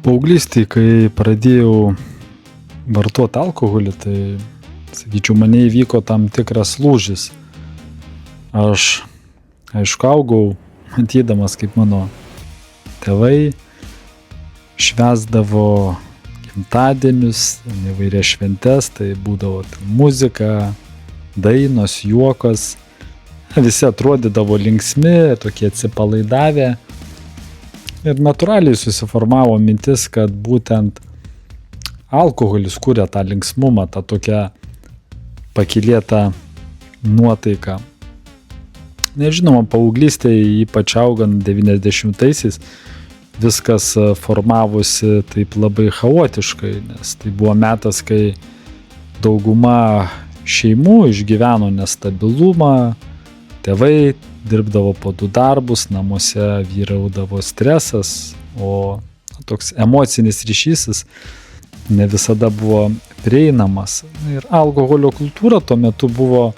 Paauglystėj, kai pradėjau vartot alkoholį, tai, sakyčiau, mane įvyko tam tikras lūžis. Aš, aišku, augau, matydamas, kaip mano tėvai švęsdavo gimtadienius, įvairias šventes, tai būdavo muzika, dainos, juokas. Visi atrodydavo linksmi, tokie atsipalaidavę. Ir natūraliai susiformavo mintis, kad būtent alkoholis kuria tą linksmumą, tą tokią pakylėtą nuotaiką. Nežinoma, paauglystėje, ypač augant 90-aisiais, viskas formavosi taip labai chaotiškai, nes tai buvo metas, kai dauguma šeimų išgyveno nestabilumą, tėvai dirbdavo po 2 darbus, namuose vyraudavo stresas, o toks emocinis ryšys ne visada buvo prieinamas. Ir alkoholio kultūra tuo metu buvo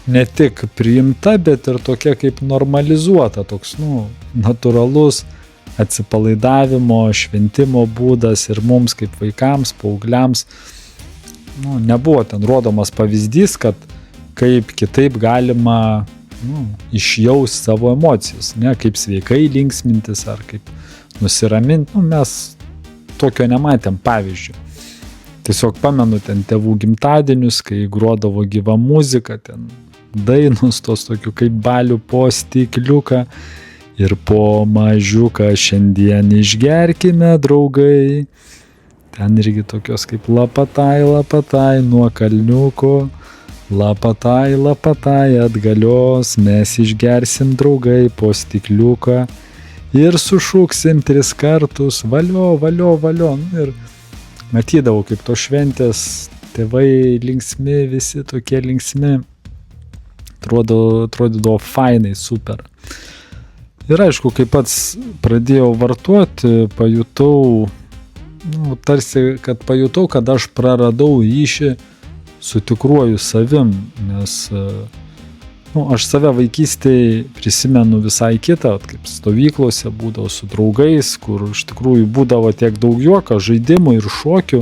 ne tik priimta, bet ir tokia kaip normalizuota, toks, natūralus atsipalaidavimo, šventimo būdas ir mums kaip vaikams, paaugliams. Nebuvo ten rodomas pavyzdys, kad kaip kitaip galima išjaust savo emocijas, ne, kaip sveikai linksmintis ar kaip nusiraminti, mes tokio nematėm pavyzdžių. Tiesiog pamenu ten tėvų gimtadienius, kai grodavo gyva muzika, ten dainos tos tokių kaip balių po stikliuką ir po mažiuką šiandien išgerkime, draugai. Ten irgi tokios kaip lapatai, lapatai nuo kalniuko. Lapatai, lapatai atgalios, mes išgersim, draugai, po stikliuką ir sušuksim 3 kartus, valio, valio, valio. Ir matydavau, kaip tos šventės, tėvai linksmi, visi tokie linksmi. Atrodydavo fainai, super. Ir aišku, kai pats pradėjau vartoti, pajutau, kad aš praradau ryšį su tikruoju savim, nes aš save vaikystėje prisimenu visai kitą, kaip stovyklose būdavo su draugais, kur iš tikrųjų būdavo tiek daug juoko, žaidimų ir šokių,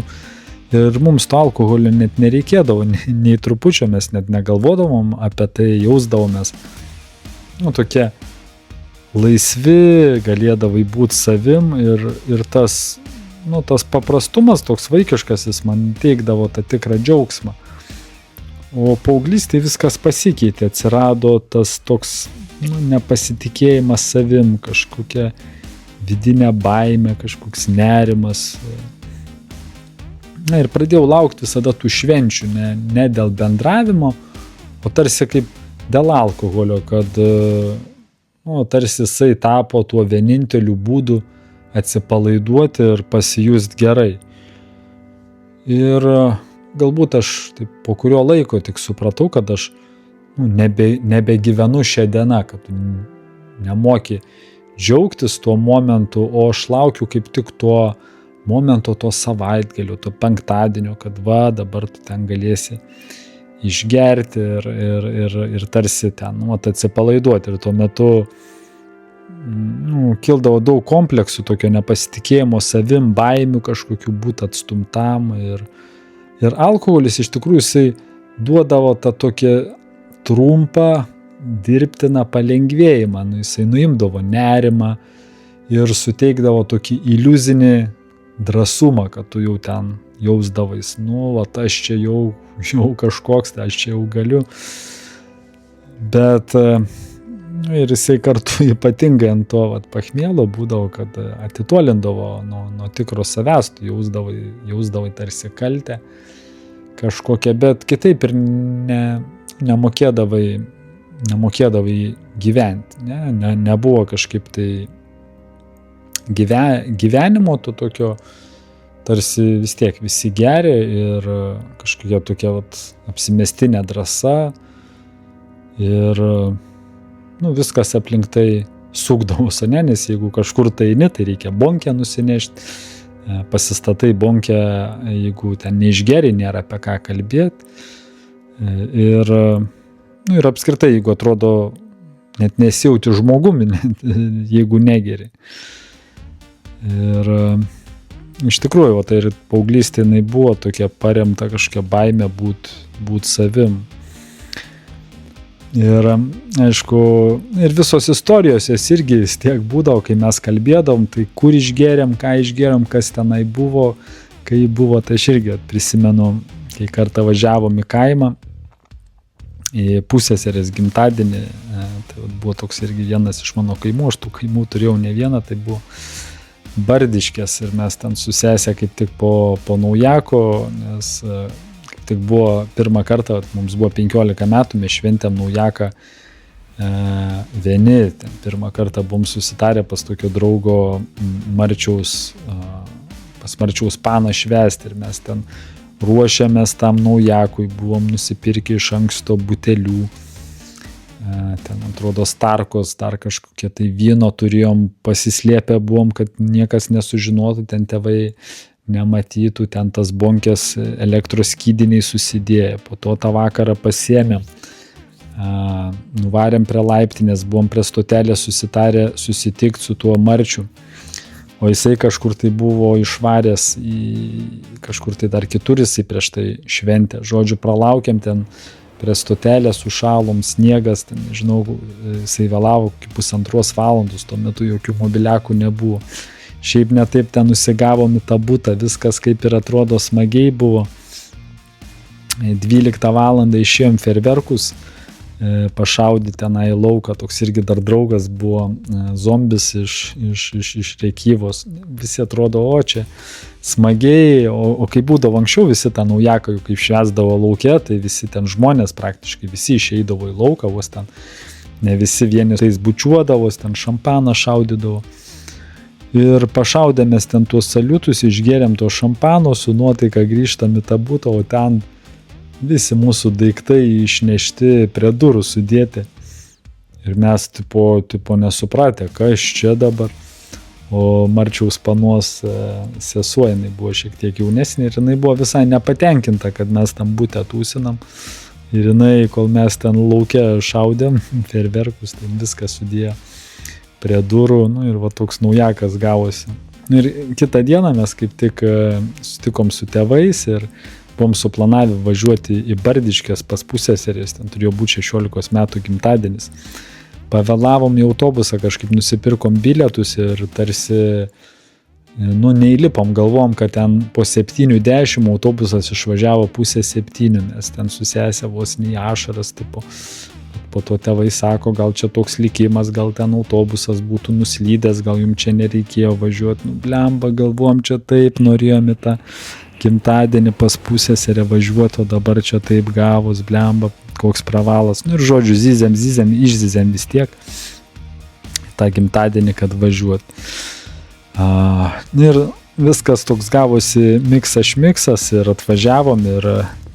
ir mums to alkoholio net nereikėdavo, nei trupučio, mes net negalvodavom apie tai, jausdavomės, tokie laisvi, galėdavai būti savim ir tas paprastumas, toks vaikiškas, jis man teikdavo tą tikrą džiaugsmą. O paauglystėje viskas pasikeitė, atsirado tas toks nepasitikėjimas savim, kažkokia vidinė baimė, kažkoks nerimas. Ir pradėjau laukti visada tų švenčių, ne dėl bendravimo, o tarsi kaip dėl alkoholio, kad tarsi jisai tapo tuo vieninteliu būdu atsipalaiduoti ir pasijust gerai. Ir galbūt aš po kurio laiko tik supratau, kad aš nebegyvenu šią dieną, kad nemoki džiaugtis tuo momentu, o aš laukiu kaip tik tuo momento, to savaitgalio, to penktadienio, kad dabar tu ten galėsi išgerti ir tarsi ten atsipalaiduoti. Ir tuo metu kildavo daug kompleksų, tokio nepasitikėjimo savim, baimių kažkokių būti atstumtam. Ir alkoholis iš tikrųjų jisai duodavo tą tokį trumpą, dirbtiną palengvėjimą. Jisai nuimdavo nerimą ir suteikdavo tokį iliuzinį drąsumą, kad tu jau ten jausdavais. Aš čia jau kažkoks, aš čia jau galiu. Bet ir jisai kartu ypatingai ant to pachmielo būdavo, kad atitolindavo nuo tikro savęs, tu jausdavai tarsi kaltę kažkokią, bet kitaip ir nemokėdavai gyventi. Nebuvo kažkaip tai gyvenimo to tokio, tarsi vis tiek visi geria ir kažkokia tokia apsimestinė drąsa ir viskas aplink tai sukdavosi, nes jeigu kažkur tai eini, tai reikia bonkę nusinešti, pasistatai bonkę, jeigu ten neišgeri, nėra apie ką kalbėti. Ir apskritai, jeigu atrodo net nesijauti žmogumi, jeigu negeri. Ir iš tikrųjų, va, tai ir paauglystė jinai buvo tokia paremta kažkokia baimė būt savim. Ir, aišku, ir visos istorijos jas irgi vis tiek būdavo, kai mes kalbėdavom, tai kur išgėrėm, ką išgėrėm, kas tenai buvo, kai buvo, tai aš irgi prisimenu, kai kartą važiavom į kaimą, į pusseserės gimtadienį, tai buvo toks irgi vienas iš mano kaimų, aš tų kaimų turėjau ne vieną, tai buvo Bardiškės ir mes ten su sesė kaip tik po naujako, nes kaip tik buvo pirmą kartą, mums buvo 15 metų, mes šventėm naujaką vieni, ten pirmą kartą buvom susitarę pas tokio draugo pas Marčiaus paną švęsti ir mes ten ruošiamės tam naujakui, buvom nusipirkę iš anksto butelių, ten atrodo Starkos, dar kažkokie tai vyno turėjom, pasislėpę buvom, kad niekas nesužinotų, ten tėvai nematytų, ten tas bonkės elektros skydiniai susidėję, po to tą vakarą pasiėmėm, nuvarėm prie laiptinės, buvom prie stotelės susitarę susitikti su tuo Marčiu, o jisai kažkur tai buvo išvaręs kažkur tai dar kitur jisai prieš tai šventę. Žodžiu, pralaukėm ten prie stotelės, sušalom, sniegas, ten, nežinau, jisai vėlavo iki 1,5 valandos, tuo metu jokių mobiliakų nebuvo. Šiaip ne taip ten nusigavom į tą butą, viskas kaip ir atrodo smagiai buvo. 12 valandą išėjom ferverkus pašaudyti tenai į lauką, toks irgi dar draugas buvo zombis iš Rekyvos. Visi atrodo, o čia smagiai, o kai būdavo anksčiau visi tą naujaką, kaip švęsdavo lauke, tai visi ten žmonės praktiškai, visi išeidavo į lauką, vos ten ne visi vieni tais bučiuodavos, ten šampaną šaudydavo. Ir pašaudėmės ten tuos saliutus, išgėrėm to šampano, su nuotaika grįžtam į tą butą, o ten visi mūsų daiktai išnešti prie durų sudėti. Ir mes tipo nesupratę, kas čia dabar. O Marčiaus panos sesuo, jinai buvo šiek tiek jaunesnė ir jinai buvo visai nepatenkinta, kad mes tam bute tūsinam. Ir jinai, kol mes ten lauke šaudėm, ferverkus, ten viską sudėjo prie durų. Nu, ir va toks naujakas gavosi. Ir kitą dieną mes kaip tik sutikom su tėvais ir buvom suplanavę važiuoti į Bardiškės pas pusseserės, ten turėjo būti 16 metų gimtadienis. Pavėlavom į autobusą, kažkaip nusipirkom bilietus ir tarsi, neįlipom, galvom, kad ten po 7:10 autobusas išvažiavo 6:30, mes ten su sesė vos nei ašaras, tipo. Po to tėvai sako, gal čia toks likimas, gal ten autobusas būtų nuslydęs, gal jums čia nereikėjo važiuoti. Blemba, galvom, čia taip norėjom į tą gimtadienį pas pusseserę važiuoti, o dabar čia taip gavus, blemba, koks pravalas. Ir žodžiu, išzizėm vis tiek tą gimtadienį, kad važiuoti. Ir viskas toks gavosi miksas ir atvažiavom ir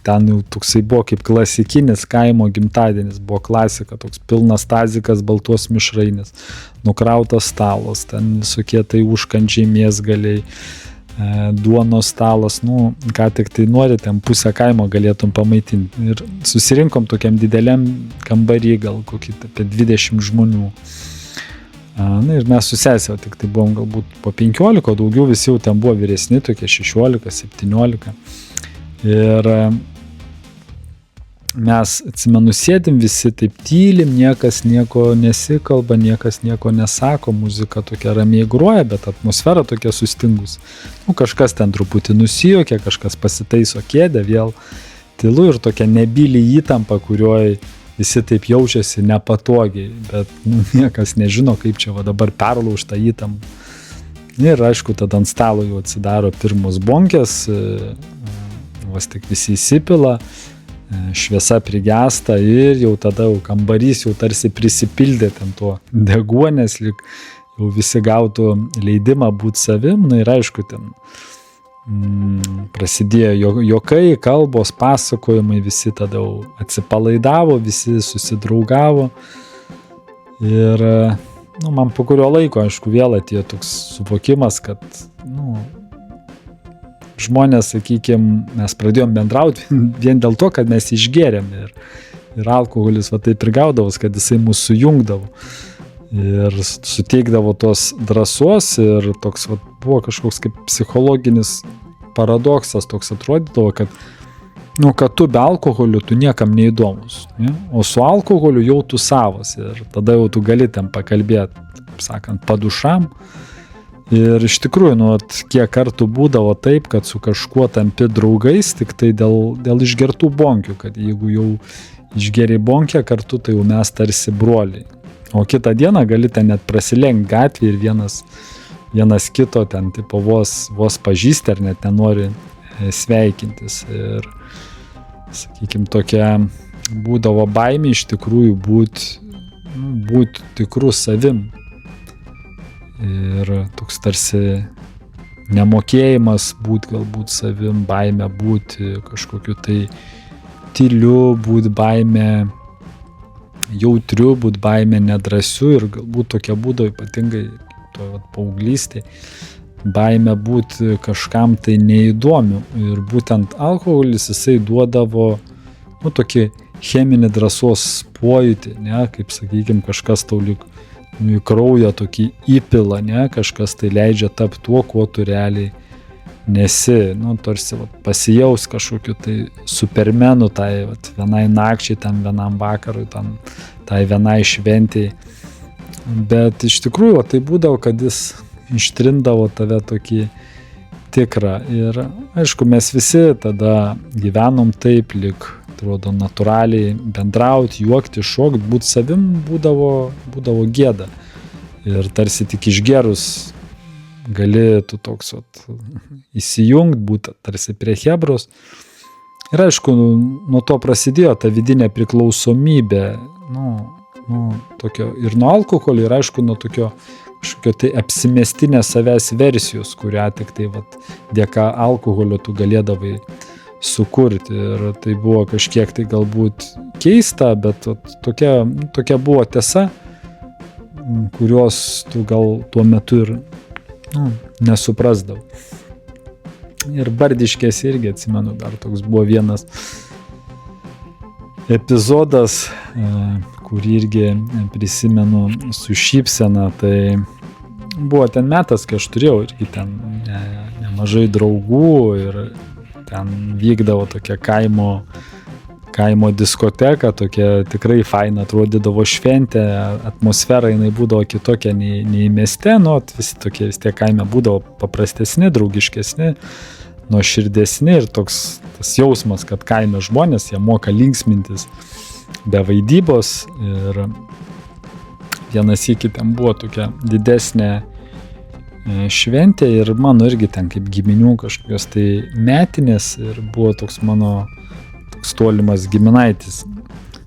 ten jau toksai buvo kaip klasikinis kaimo gimtadienis, buvo klasika, toks pilnas tazikas, baltos mišrainės, nukrautas stalas, ten visokie tai užkandžiai, mėsgaliai, duonos stalas, ką tik tai nori, ten pusę kaimo galėtum pamaitinti. Ir susirinkom tokiam dideliam kambarį, gal kokį apie 20 žmonių. Ir mes su sesė, tik tai buvom galbūt po 15, daugiau visi jau ten buvo vyresni, tokie 16, 17. Ir mes, atsimenu, sėdim visi taip tylim, niekas nieko nesikalba, niekas nieko nesako, muzika tokia ramiai groja, bet atmosfera tokia sustingus. Kažkas ten truputį nusijuokė, kažkas pasitaiso kėdę, vėl tylu ir tokia nebyli įtampa, kurioje visi taip jaučiasi nepatogiai, bet niekas nežino, kaip čia dabar perlaužta įtampa. Ir aišku, tada ant stalo jau atsidaro pirmos bonkės, vos tik visi įsipila, šviesa prigesta ir jau tada kambarys jau tarsi prisipildė ten tuo deguonės, lyg jau visi gautų leidimą būti savim. Ir aišku, ten prasidėjo juokai, kalbos, pasakojimai, visi tada jau atsipalaidavo, visi susidraugavo. Ir man po kurio laiko, aišku, vėl atėjo toks suvokimas, kad žmonės, sakykime, mes pradėjom bendrauti vien dėl to, kad mes išgėrėm ir alkoholis taip ir gaudavos, kad jisai mūsų sujungdavo. ir suteikdavo tos drąsos ir toks vat, buvo kažkoks kaip psichologinis paradoksas, toks atrodydavo, kad tu be alkoholio tu niekam neįdomus, ne? O su alkoholiu jau tu savas ir tada jau tu gali ten pakalbėti, sakant, padušam. Ir iš tikrųjų, kiek kartų būdavo taip, kad su kažkuo tampi draugais, tik tai dėl išgertų bonkių, kad jeigu jau išgeri bonkę kartu, tai jau mes tarsi broliai. O kitą dieną gali ten net prasilenkti gatvį ir vienas kito ten tipo vos pažįsti ar net nenori sveikintis. Ir, sakykime, tokia būdavo baimė iš tikrųjų būt tikrų savim. Ir toks tarsi nemokėjimas būt galbūt savim, baimė būti kažkokiu tai tyliu, būt baimė jautriu, būt baimė nedrąsiu ir galbūt tokia būdavo ypatingai paauglystėje, baimė būti kažkam tai neįdomiu. Ir būtent alkoholis jisai duodavo tokį cheminį drąsos pojūtį, ne, kaip sakykime, kažkas tau lyg į kraują tokį įpila, ne, kažkas tai leidžia tapti tuo, kuo tu realiai nesi, tarsi pasijaus kažkokiu tai supermenu tai vienai nakčiai, tam vienam vakarui, tai vienai šventijai. Bet iš tikrųjų tai būdavo, kad jis ištrindavo tave tokį tikrą. Ir aišku, mes visi tada gyvenom taip, lyg atrodo natūraliai bendrauti, juokti, šokti, būti savim būdavo gėda. Ir tarsi tik išgerus gali tu toks įsijungti, būti tarsi prie chebros. Ir aišku, nuo to prasidėjo ta vidinė priklausomybė, tokio ir nuo alkoholio, ir aišku, nuo tokio kažkokio tai apsimestinės savęs versijos, kurią tik tai dėka alkoholio tu galėdavai sukurti. Ir tai buvo kažkiek tai galbūt keista, bet tokia buvo tiesa, kurios tu gal tuo metu ir nesuprasdavau. Ir Bardiškės irgi atsimenu, dar toks buvo vienas epizodas, kurį irgi prisimenu su šypsena. Tai buvo ten metas, kai aš turėjau irgi ten nemažai draugų ir ten vykdavo tokia kaimo diskoteka, tokia tikrai faina atrodydavo šventė, atmosfera jinai būdavo kitokia nei mieste, visi tokie vis tiek kaime būdavo paprastesni, draugiškesni, nuoširdesni ir toks tas jausmas, kad kaime žmonės, jie moka linksmintis be vaidybos. Ir vienas iki ten buvo tokia didesnė šventė ir mano irgi ten kaip giminių kažkokios tai metinės ir buvo toks mano toks tolimas giminaitis.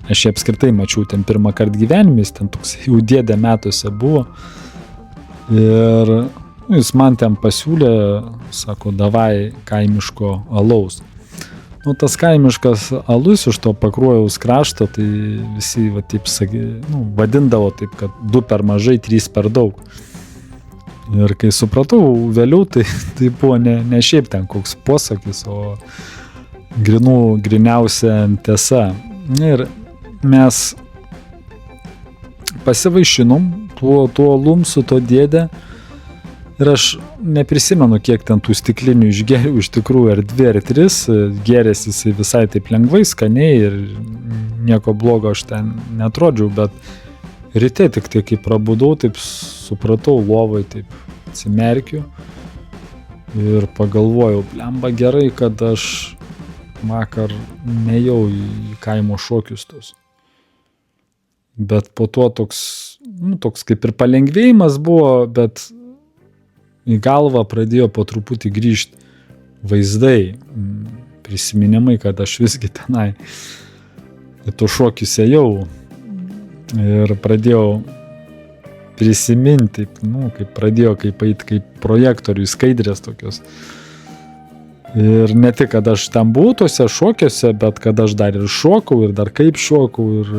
Aš jį apskritai mačiau ten pirmą kartą gyvenime, jis ten toks jau dėdė metuose buvo. Ir jis man ten pasiūlė, sako, davai kaimiško alaus. Tas kaimiškas alus iš to Pakruojaus krašto, tai visi taip vadindavo taip, kad 2 per mažai, 3 per daug. Ir kai supratau vėliau, tai buvo ne šiaip ten koks posakis, o griniausia tiesa. Ir mes pasivaišinom tuo alum su to dėdė. Ir aš neprisimenu, kiek ten tų stiklinių išgeriau, iš tikrųjų ar 2 ar 3, gėrėsi jisai visai taip lengvai, skaniai ir nieko blogo aš ten netrodžiau, bet ryte tik tai, kai prabudau, taip supratau lovai, taip atsimerkiu ir pagalvojau, blemba gerai, kad aš vakar nejau į kaimo šokius tos. Bet po to toks kaip ir palengvėjimas buvo, bet į galvą pradėjo po truputį grįžti vaizdai, prisiminimai, kad aš visgi tenai į to šokius ėjau ir pradėjau prisiminti, kaip projektoriui skaidrės tokios. Ir ne tik, kad aš ten buvau tose šokiuose, bet kad aš dar ir šokau ir dar kaip šokau ir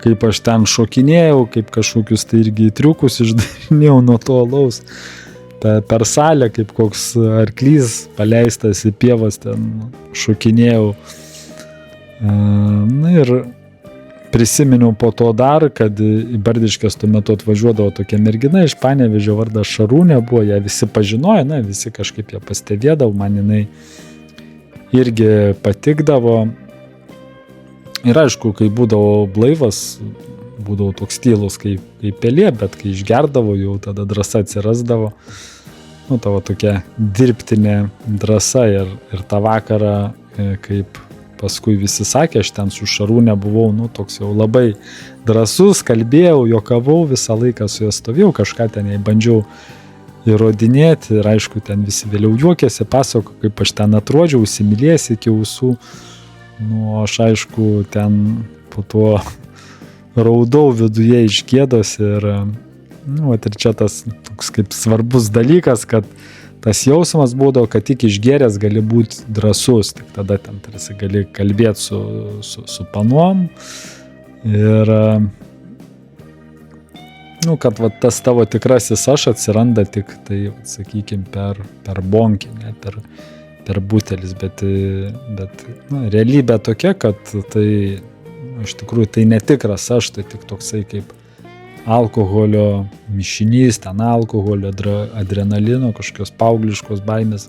kaip aš ten šokinėjau, kaip kažkokius tai irgi triukus išdarinėjau nuo to alaus. Per salę, kaip koks arklys paleistas į pievas ten šokinėjau. Ir prisiminiau po to dar, kad į Bardiškes tuo metu atvažiuodavo tokia mergina iš Panevėžio, vardas Šarūnė buvo, ją visi pažinojo, na, visi kažkaip ją pastebėdavo, man jinai irgi patikdavo. Ir aišku, kai būdavo blaivas, būdavo toks tylus kaip pelė, bet kai išgerdavo, jau tada drąsa atsirasdavo. Nu, tavo tokia dirbtinė drąsa ir tą vakarą, kaip paskui visi sakė, aš ten su Šarūne buvau, nu, toks jau labai drąsus, kalbėjau, jokavau, visą laiką su juo stovėjau, kažką ten jai bandžiau įrodinėti ir aišku, ten visi vėliau juokėsi, pasako, kaip aš ten atrodžiau, įsimylėjęs iki ausų. Nu, aš aišku, ten po to raudau viduje iš gėdos ir, nu, ir čia tas toks kaip svarbus dalykas, kad tas jausmas būdavo, kad tik išgėręs gali būti drąsus, tik tada ten tarsi gali kalbėti su panom ir, nu, kad va, tas tavo tikrasis aš atsiranda tik tai, sakykime, per bonkį, ne, per butelis, bet nu, realybė tokia, kad tai, iš tikrųjų, tai netikras aš, tai tik toksai kaip alkoholio mišinys, ten alkoholio, adrenalino, kažkokios paaugliškos baimės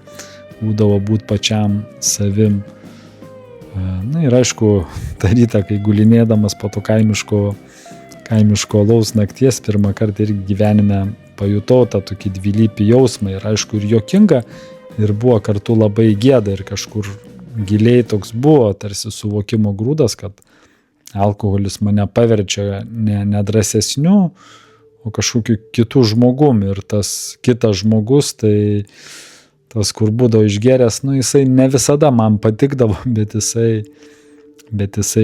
būdavo būti pačiam savim. Na ir aišku, tą rytą, kai gulinėdamas po to kaimiško alaus nakties, pirmą kartą irgi gyvenime pajutau tą tokį dvilypį jausmą ir aišku ir juokinga, ir buvo kartu labai gėda ir kažkur giliai toks buvo tarsi suvokimo grūdas, kad alkoholis mane paverčia ne drąsesniu, o kažkokiu kitų žmogum. Ir tas kitas žmogus, tai tas, kur būdavo išgėręs, nu, jisai ne visada man patikdavo, bet jisai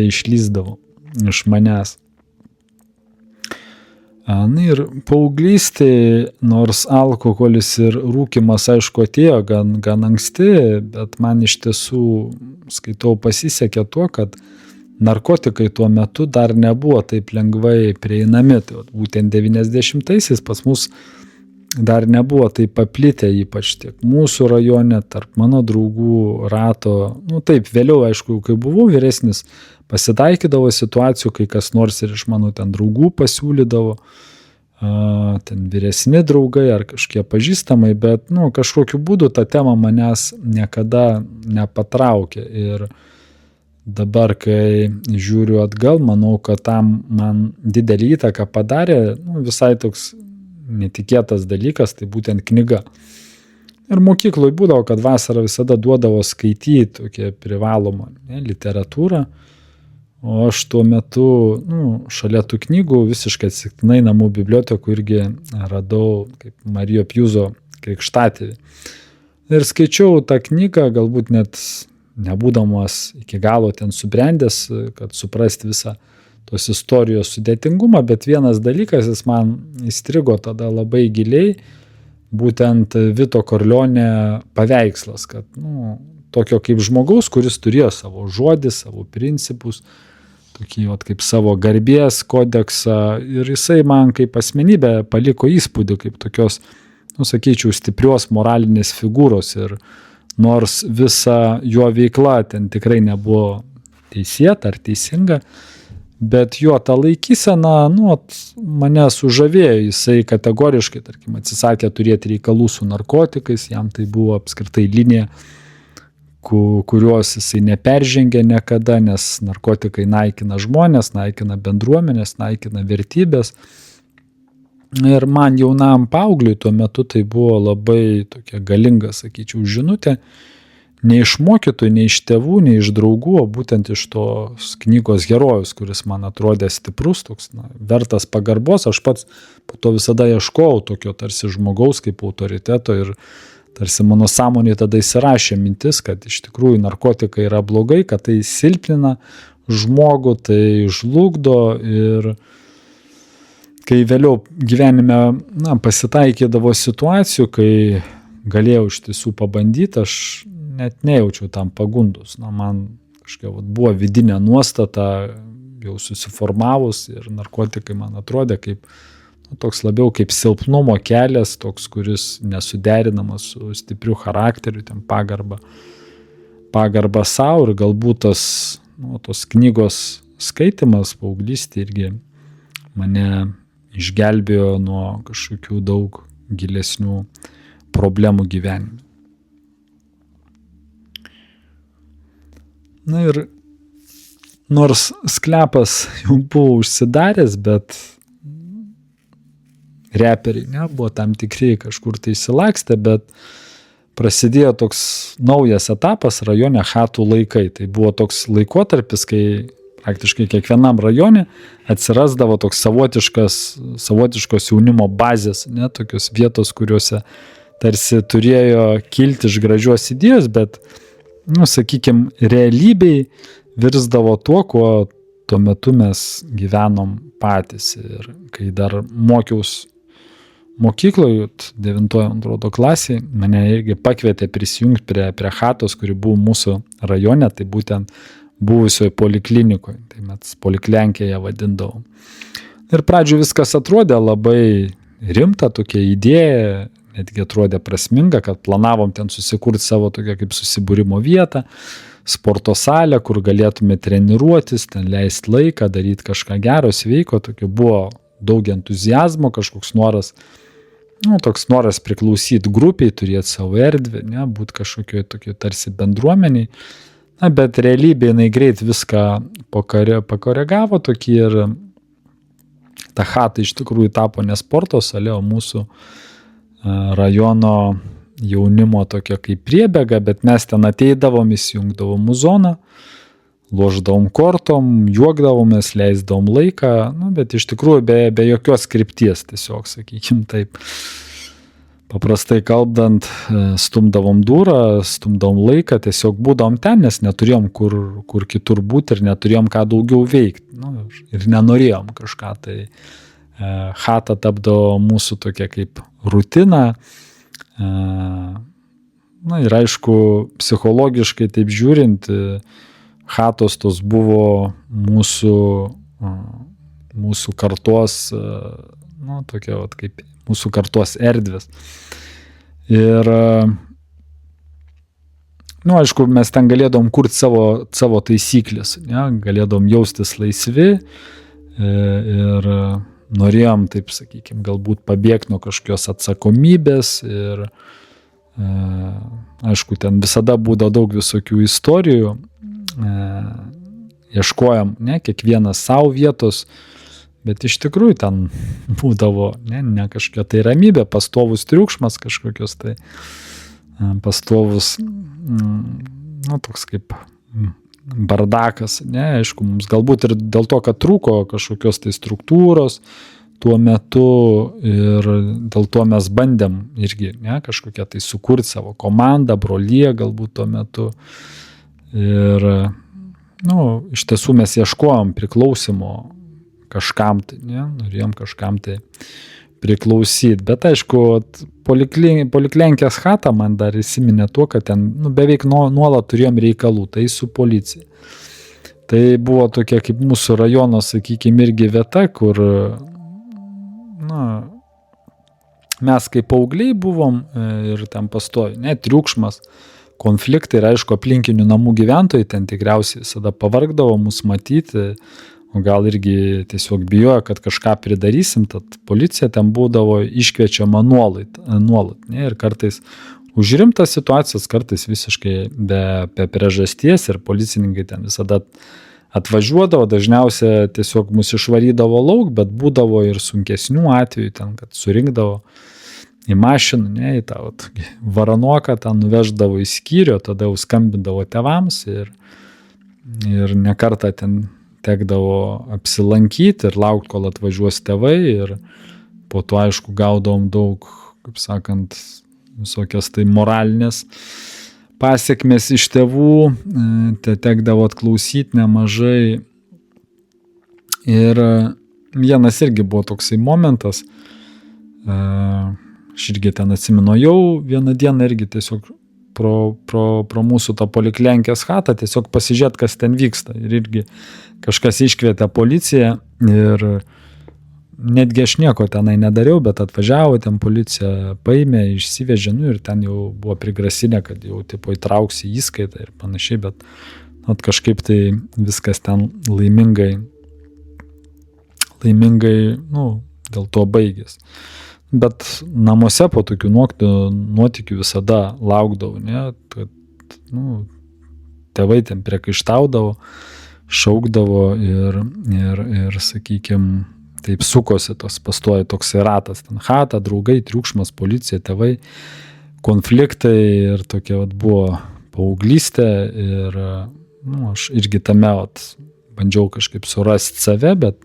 išlįsdavo iš manęs. Na ir paauglystėje, nors alkoholis ir rūkymas, aišku, atėjo gan anksti, bet man iš tiesų, skaitau, pasisekė tuo, kad narkotikai tuo metu dar nebuvo taip lengvai prieinami. Tai būtent 90-aisiais pas mus dar nebuvo taip paplitę, ypač tiek mūsų rajone, tarp mano draugų rato. Nu taip, vėliau, aišku, kai buvau vyresnis, pasitaikydavo situacijų, kai kas nors ir iš mano ten draugų pasiūlydavo, ten vyresni draugai ar kažkie pažįstamai, bet, nu, kažkokiu būdu ta tema manęs niekada nepatraukė. Ir dabar, kai žiūriu atgal, manau, kad tam man didelį įtaką padarė, nu, visai toks netikėtas dalykas, tai būtent knyga. Ir mokykloje būdavo, kad vasarą visada duodavo skaityti tokią privalomą literatūrą, o aš tuo metu, nu, šalia tų knygų visiškai atsitiktinai namų bibliotekų irgi radau kaip Marijo Pjuzo Krikštatėvį. Ir skaičiau tą knygą, galbūt net nebūdamas iki galo ten subrendęs, kad suprasti visą tos istorijos sudėtingumą, bet vienas dalykas, jis man įstrigo tada labai giliai, būtent Vito Korleone paveikslas, kad, nu, tokio kaip žmogaus, kuris turėjo savo žodį, savo principus, tokį kaip savo garbės kodeksą, ir jisai man kaip asmenybė paliko įspūdį kaip tokios, nu, sakyčiau, stiprios moralinės figūros. Ir nors visa jo veikla ten tikrai nebuvo teisėta ar teisinga, bet jo ta laikysena, nu, mane sužavėjo. Jisai kategoriškai, tarkim, atsisakė turėti reikalų su narkotikais, jam tai buvo apskritai linija, kurios jisai neperžengė niekada, nes narkotikai naikina žmonės, naikina bendruomenės, naikina vertybės. Ir man jaunam paaugliui tuo metu tai buvo labai tokia galinga, sakyčiau, žinutė, ne iš mokytojų, ne iš tėvų, ne iš draugų, o būtent iš tos knygos herojus, kuris man atrodė stiprus, toks, na, vertas pagarbos. Aš pats po to visada ieškojau tokio tarsi žmogaus kaip autoriteto ir tarsi mano sąmonėje tada įsirašė mintis, kad iš tikrųjų narkotikai yra blogai, kad tai silpnina žmogų, tai žlugdo. Ir kai vėliau gyvenime, na, pasitaikydavo situacijų, kai galėjau iš tiesų pabandyti, aš net nejaučiau tam pagundus. Na, man kažkokia buvo vidinė nuostata jau susiformavus ir narkotikai man atrodė kaip, nu, toks labiau kaip silpnumo kelias, toks, kuris nesuderinamas su stipriu charakteriu, ten pagarba savo, ir galbūt tos knygos skaitimas paauglystė irgi mane išgelbėjo nuo kažkokių daug gilesnių problemų gyvenime. Na ir nors sklepas jau buvo užsidaręs, bet reperiai buvo tam tikri kažkur tai įsilakstę, bet prasidėjo toks naujas etapas rajone chatų laikai. Tai buvo toks laikotarpis, kai praktiškai kiekvienam rajone atsirasdavo toks savotiškos jaunimo bazės, tokios vietos, kuriuose tarsi turėjo kilti iš gražios idėjos, bet, sakykime, realybėj virsdavo tuo, kuo tuo metu mes gyvenom patys. Ir kai dar mokiaus mokykloje, 9 klasėje, mane irgi pakvietė prisijungti prie chatos, kuri buvo mūsų rajone, tai būtent buvusioje poliklinikoje, tai mes poliklenkėje vadindavom. Ir pradžioje viskas atrodė labai rimta, tokia idėja, netgi atrodė prasminga, kad planavom ten susikurti savo tokią kaip susibūrimo vietą, sporto salę, kur galėtume treniruotis, ten leisti laiką, daryti kažką gero, sveiko, tokio buvo daug entuzijazmo, kažkoks noras, toks noras priklausyti grupiai, turėti savo erdvę, būti kažkokioje tokio tarsi bendruomeniai. Bet realybė jinai greit viską pakoregavo tokį ir ta chata iš tikrųjų tapo ne sporto salė, o mūsų rajono jaunimo tokia kaip priebėga, bet mes ten ateidavom, įsijungdavom muzoną, lošdavom kortom, juokdavomės, leisdavom laiką, bet iš tikrųjų be jokios krypties, tiesiog, sakykim taip. Paprastai kalbant, stumdavom durą, stumdavom laiką, tiesiog būdavom ten, nes neturėjom kur kitur būti ir neturėjom ką daugiau veikti. Ir nenorėjom kažką. Tai chata tapdavo mūsų tokia kaip rutina. Ir aišku, psichologiškai taip žiūrint, chatos tos buvo mūsų kartos, tokia kaip mūsų kartos erdvės. Ir, aišku, mes ten galėdom kurti savo taisyklės, galėdom jaustis laisvi ir norėjom, taip sakykime, galbūt pabėgti nuo kažkokios atsakomybės ir, aišku, ten visada būdavo daug visokių istorijų, ieškojom, kiekvienas savo vietos, bet iš tikrųjų ten būdavo ne kažkokia tai ramybė, pastovus triukšmas kažkokios tai, pastovus, toks kaip bardakas, aišku, mums galbūt ir dėl to, kad trūko kažkokios tai struktūros tuo metu ir dėl to mes bandėm irgi, kažkokią tai sukurti savo komandą, broliją galbūt tuo metu ir, iš tiesų mes ieškojom priklausimo kažkam tai, norėjom kažkam tai priklausyti, bet aišku, poliklenkės chata man dar įsiminė tuo, kad ten beveik nuolat turėjom reikalų, tai su policija. Tai buvo tokia kaip mūsų rajono, sakykime, irgi vieta, kur mes kaip paaugliai buvom ir ten pastovi, triukšmas, konfliktai ir aišku, aplinkinių namų gyventojai ten tikriausiai visada pavargdavo mus matyti, o gal irgi tiesiog bijojo, kad kažką pridarysim, tad policija ten būdavo iškviečiama nuolat, ir kartais už rimtas situacijas, kartais visiškai be priežasties ir policininkai ten visada atvažiuodavo, dažniausiai tiesiog mus išvarydavo lauk, bet būdavo ir sunkesnių atvejų ten, kad surinkdavo į mašiną, į tą varanoką, ten nuveždavo į skyrių, tada jau skambindavo tėvams ir nekartą ten tekdavo apsilankyti ir laukti, kol atvažiuos tėvai ir po to, aišku, gaudavom daug, kaip sakant, visokias tai moralinės pasiekmes iš tėvų, tekdavo atklausyti nemažai. Ir vienas irgi buvo toksai momentas, aš irgi ten atsimenu, jau vieną dieną irgi tiesiog pro mūsų tą poliklenkės chatą tiesiog pasižiūrėt, kas ten vyksta. Ir irgi kažkas iškvietė policiją ir netgi aš nieko tenai nedariau, bet atvažiavo, ten policija paėmė, išsivežė, ir ten jau buvo prigrasinę, kad jau tipo įtrauks į įskaitą ir panašiai, bet kažkaip tai viskas ten laimingai, dėl to baigės. Bet namuose po tokių nuotykių visada laukdavau, ne, kad, tėvai ten priekaištaudavo, šaukdavo ir sakykime, taip sukosi pastoja toksai ratas, ten chata, draugai, triukšmas, policija, tėvai, konfliktai ir tokia buvo paauglystė ir, aš irgi tame bandžiau kažkaip surasti save, bet,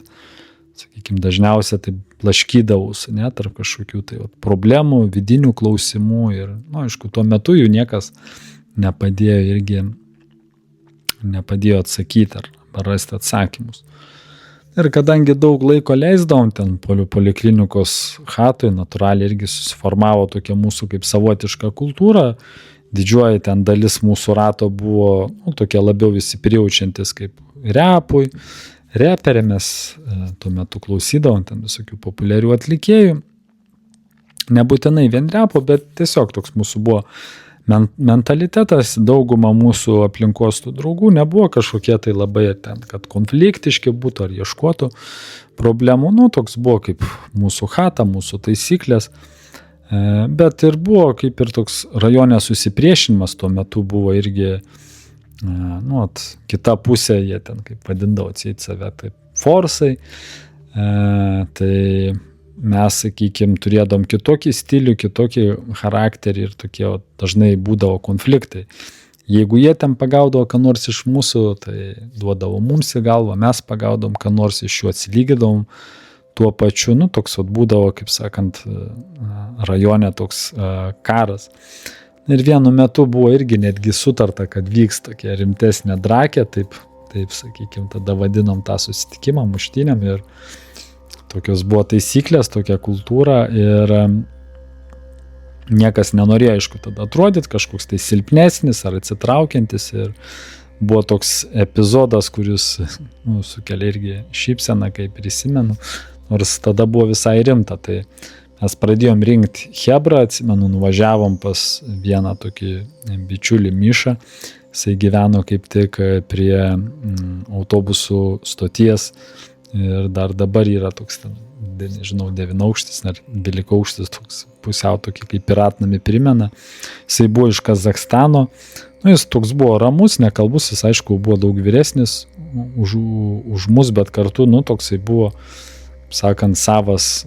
sakykime, dažniausiai taip blaškydavausi, ne, tarp kažkokių tai problemų, vidinių klausimų ir, aišku, tuo metu jų niekas nepadėjo atsakyti ar rasti atsakymus. Ir kadangi daug laiko leisdavom ten poliklinikos chatoj, natūraliai irgi susiformavo tokia mūsų kaip savotiška kultūra, didžioji ten dalis mūsų rato buvo tokie labiau visi prijaučiantis kaip repui, reperėmis, tuo metu klausydavom ten visokių populiarių atlikėjų, nebūtinai vien repo, bet tiesiog toks mūsų buvo mentalitetas, dauguma mūsų aplinkos tų draugų nebuvo kažkokie tai labai ten, kad konfliktiški būtų ar ieškotų problemų, toks buvo kaip mūsų chata, mūsų taisyklės, bet ir buvo kaip ir toks rajone susipriešinimas, tuo metu buvo irgi kita pusė, jie ten kaip vadindavo atseit save, taip forsai, tai mes, sakykime, turėdom kitokį stilių, kitokį charakterį ir tokie dažnai būdavo konfliktai. Jeigu jie ten pagaudavo ką nors iš mūsų, tai duodavo mums į galvą, mes pagaudom ką nors iš jų, atsilygidavom tuo pačiu, toks būdavo, kaip sakant, rajone toks karas. Ir vienu metu buvo irgi netgi sutarta, kad vyks tokia rimtesnė drakė, taip, sakykime, tada vadinom tą susitikimą muštynėm ir tokios buvo taisyklės, tokia kultūra ir niekas nenorėjo, aišku, tada atrodyti kažkoks tai silpnesnis ar atsitraukiantis ir buvo toks epizodas, kuris sukelia irgi šypseną, kaip prisimenu, nors tada buvo visai rimta, tai mes pradėjom rinkti chebrą, atsimenu, nuvažiavom pas vieną tokį bičiulį Mišą, jisai gyveno kaip tik prie autobusų stoties ir dar dabar yra toks, nežinau, 9-aukštis ar 12-aukštis, toks pusiau tokį kaip piratnamį primena, jisai buvo iš Kazachstano, jis toks buvo ramus, nekalbus, jis aišku buvo daug vyresnis už mus, bet kartu, toksai buvo, sakant, savas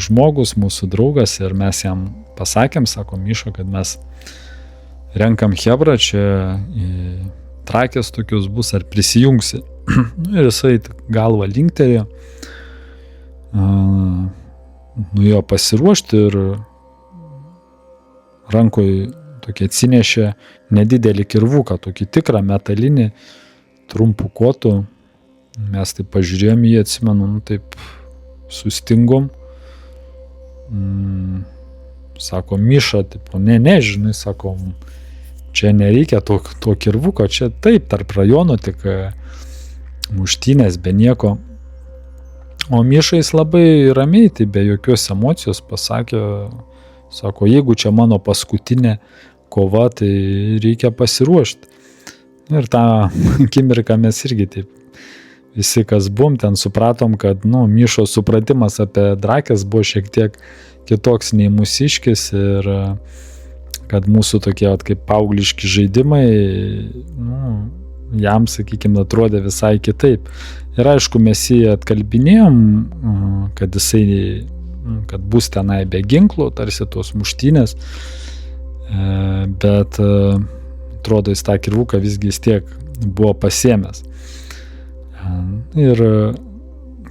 žmogus, mūsų draugas ir mes jam pasakėm, sako Mišo, kad mes renkam chebrą, čia trakės tokius bus, ar prisijungsi. Ir jisai galvą linktelėjo, nuėjo pasiruošti ir rankoje tokį atsinešė nedidelį kirvuką, tokį tikrą metalinį, trumpų kotų. Mes taip pažiūrėjom jį, atsimenu, taip sustingom. Sako, Miša, tipo, ne, žinai, sako, čia nereikia to kirvuko, čia taip, tarp rajonų tik muštynės, be nieko. O Miša jis labai ramiai, tai be jokios emocijos pasakė, sako, jeigu čia mano paskutinė kova, tai reikia pasiruošti. Ir tą akimirką mes irgi taip visi, kas buvom, ten supratom, kad, Mišo supratimas apie drakės buvo šiek tiek kitoks nei mūsiškis ir kad mūsų tokie kaip paaugliški žaidimai, jam, sakykime, atrodė visai kitaip. Ir aišku, mes jį atkalbinėjom, kad jisai, kad bus tenai be ginklų, tarsi tos muštynės, bet atrodo, jis tą kirvuką visgi tiek buvo pasiėmęs. Ir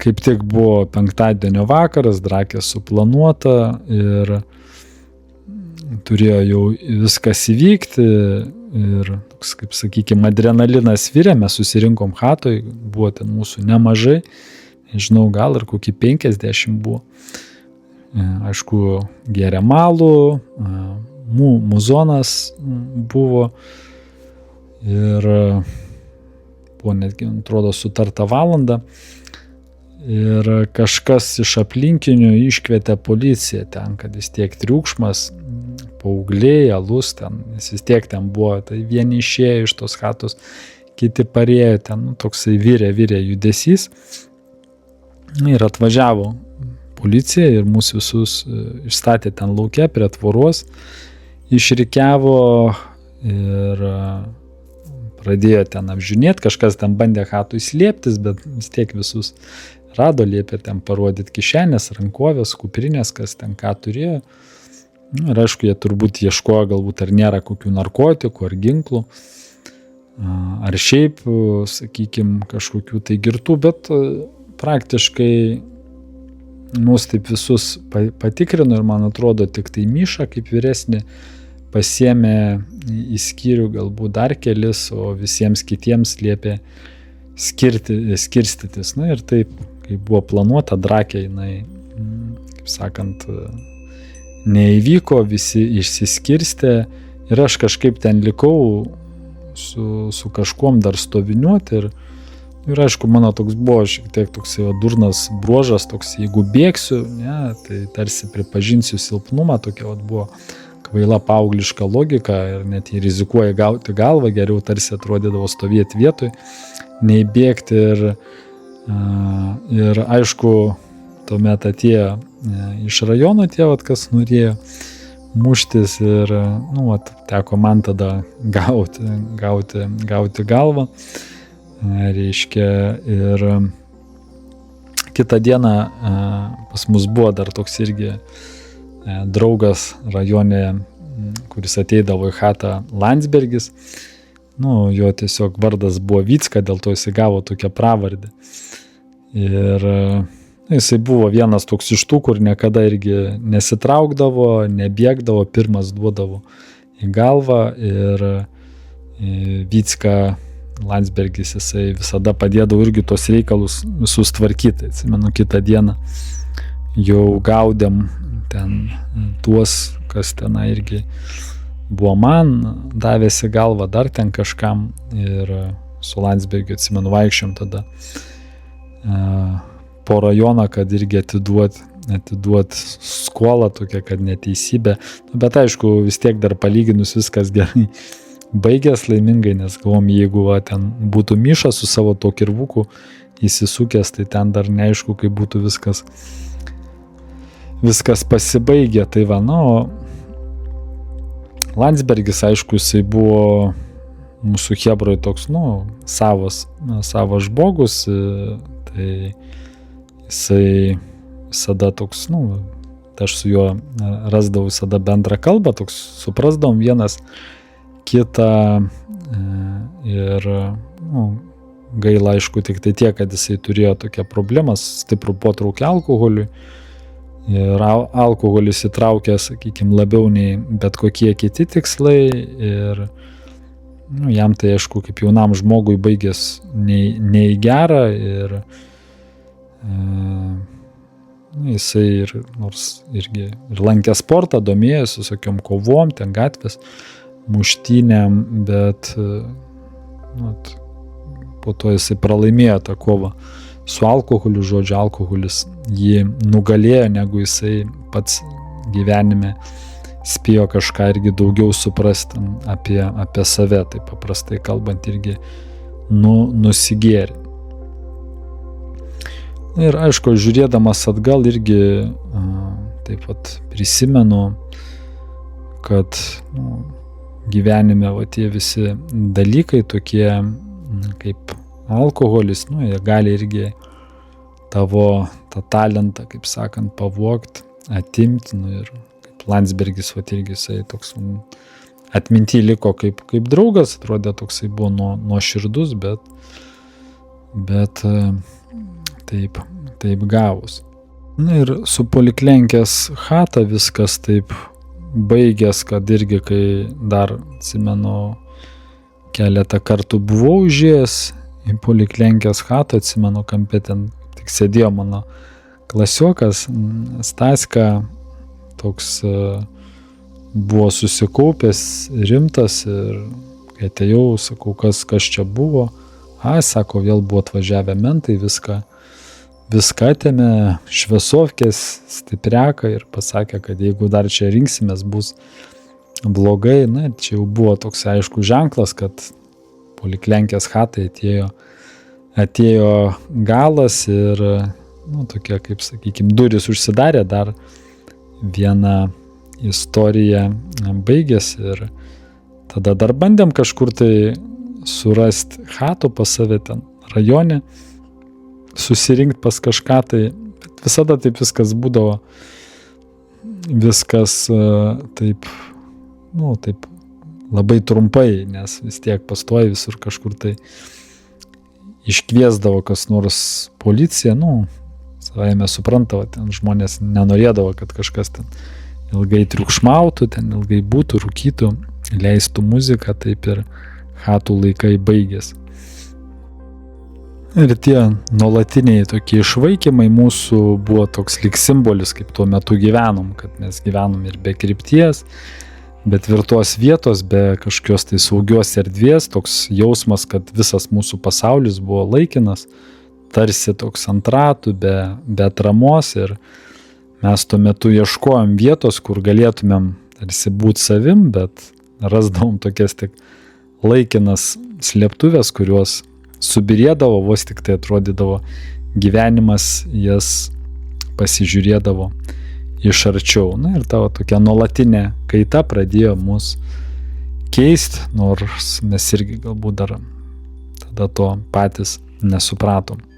kaip tik buvo penktadienio vakaras, drakė suplanuota ir turėjo jau viskas įvykti ir, kaip sakykime, adrenalinas virė, mes susirinkom chatoj, buvo ten mūsų nemažai, nežinau, gal ir kokį 50 buvo. Aišku, gėrė malų, muzonas buvo ir buvo netgi, atrodo, sutarta valandą ir kažkas iš aplinkinių iškvietė policiją ten, kad vis tiek triukšmas, paaugliai, alus ten, nes vis tiek ten buvo, tai vieni išėjo iš tos chatos, kiti parėjo, ten toksai virė judesys. Ir atvažiavo policija ir mūsų visus išstatė ten lauke prie tvoros, išrikiavo ir pradėjo ten apžiūrėti, kažkas ten bandė chatui slėptis, bet vis tiek visus rado, liepė ten parodyti kišenės, rankovės, kuprinės, kas ten ką turėjo. Ir aišku, jie turbūt ieškojo, galbūt ar nėra kokių narkotikų ar ginklų, ar šiaip, sakykime, kažkokių tai girtų, bet praktiškai mus taip visus patikrino ir man atrodo tik tai Miša kaip vyresnė pasiėmė į skyrių galbūt dar kelis, o visiems kitiems liepė skirstytis. Na ir taip, kaip buvo planuota, drakė jinai, kaip sakant, neįvyko, visi išsiskirstė ir aš kažkaip ten likau su kažkuom dar stoviniuoti ir aišku, mano toks buvo šiek tiek toks durnas bruožas, toks jeigu bėgsiu, ne, tai tarsi pripažinsiu silpnumą, tokia buvo kvaila paaugliška logika ir net jei rizikuoja gauti galvą, geriau tarsi atrodydavo stovėti vietoj, nei bėgti ir aišku, tuomet atėjo iš rajono tie, kas norėjo muštis ir, teko man tada gauti galvą, reiškia, ir kitą dieną pas mus buvo dar toks irgi draugas rajone, kuris ateidavo į chatą, Landsbergis, jo tiesiog vardas buvo Vicka, dėl to jis gavo tokią pravardę. Ir jisai buvo vienas toks iš tų, kur niekada irgi nesitraukdavo, nebėgdavo, pirmas duodavo į galvą ir Vicka Landsbergis, jisai visada padėdavo irgi tos reikalus visus tvarkyti. Atsimenu, kitą dieną jau gaudėm ten tuos, kas ten irgi buvo man, davėsi galvą dar ten kažkam ir su Landsbergiu, atsimenu, vaikščiom tada po rajoną, kad irgi atiduot skolą tokia, kad neteisybė. Bet aišku, vis tiek dar palyginus viskas gerai baigęs laimingai, nes galvom, jeigu ten būtų Miša su savo to kirvuku įsisukęs, tai ten dar neaišku, kaip būtų viskas pasibaigė. Tai va, Landsbergis, aišku, jisai buvo mūsų chebroj toks, savas žmogus, tai jisai visada toks, aš su juo rasdavau visada bendrą kalbą, toks suprasdavom vienas kitą ir gaila, aišku, tik tai tiek, kad jisai turėjo tokią problemą, stiprų potraukį alkoholiui ir alkoholis įtraukė, sakykime, labiau nei bet kokie kiti tikslai ir jam tai, aišku, kaip jaunam žmogui baigės nei gerą ir jisai ir nors irgi ir lankė sportą, domėjosi visokiom kovom, ten gatvės muštynėm, bet po to jisai pralaimėjo tą kovą su alkoholiu, žodžiu, alkoholis jį nugalėjo, negu jisai pats gyvenime spėjo kažką irgi daugiau suprasti apie save, tai paprastai kalbant irgi nusigėrė. Ir aišku, žiūrėdamas atgal irgi taip pat prisimenu, kad gyvenime tie visi dalykai tokie kaip alkoholis, jie gali irgi tavo tą talentą, kaip sakant, pavogti, atimti, ir kaip Landsbergis, irgi jisai toks atminty liko kaip draugas, atrodė toksai buvo nuoširdus, bet taip gavus. Ir su Poliklenkės chata viskas taip baigęs, kad irgi, kai dar, atsimenu, keletą kartų buvau užėjęs į Poliklenkės chatą, atsimenu, kampe ten tik sėdėjo mano klasiokas, Staska, toks buvo susikaupęs, rimtas ir kai atėjau, sakau, kas čia buvo, sako, vėl buvo atvažiavę mentai, viską atėmė, šviesovkės, stipriaką ir pasakė, kad jeigu dar čia rinksimės, bus blogai. Čia jau buvo toks aišku ženklas, kad Poliklenkės chatai atėjo galas ir, tokia, kaip sakykime, duris užsidarė, dar viena istorija baigėsi ir tada dar bandėm kažkur tai surasti chatų pas save ten rajone, susirinkti pas kažką tai, bet visada taip viskas būdavo, viskas taip labai trumpai, nes vis tiek pastoji visur kažkur tai iškviesdavo kas nors policiją, savaime suprantavo, ten žmonės nenorėdavo, kad kažkas ten ilgai triukšmautų, ten ilgai būtų, rūkytų, leistų muziką, taip ir chatų laikai baigėsi. Ir tie nuolatiniai tokie išvaikymai mūsų buvo toks lyg simbolis, kaip tuo metu gyvenom, kad mes gyvenom ir be krypties, be tvirtos vietos, be kažkokios tai saugios erdvės, toks jausmas, kad visas mūsų pasaulis buvo laikinas, tarsi toks ant ratų, be atramos, ir mes tuo metu ieškojom vietos, kur galėtumėm tarsi būti savim, bet rasdavom tokias tik laikinas slėptuvės, kurios subirėdavo, vos tik tai atrodydavo gyvenimas, jas pasižiūrėdavo iš arčiau. Ir tavo tokia nuolatinė kaita pradėjo mus keisti, nors mes irgi galbūt dar tada to patys nesupratom.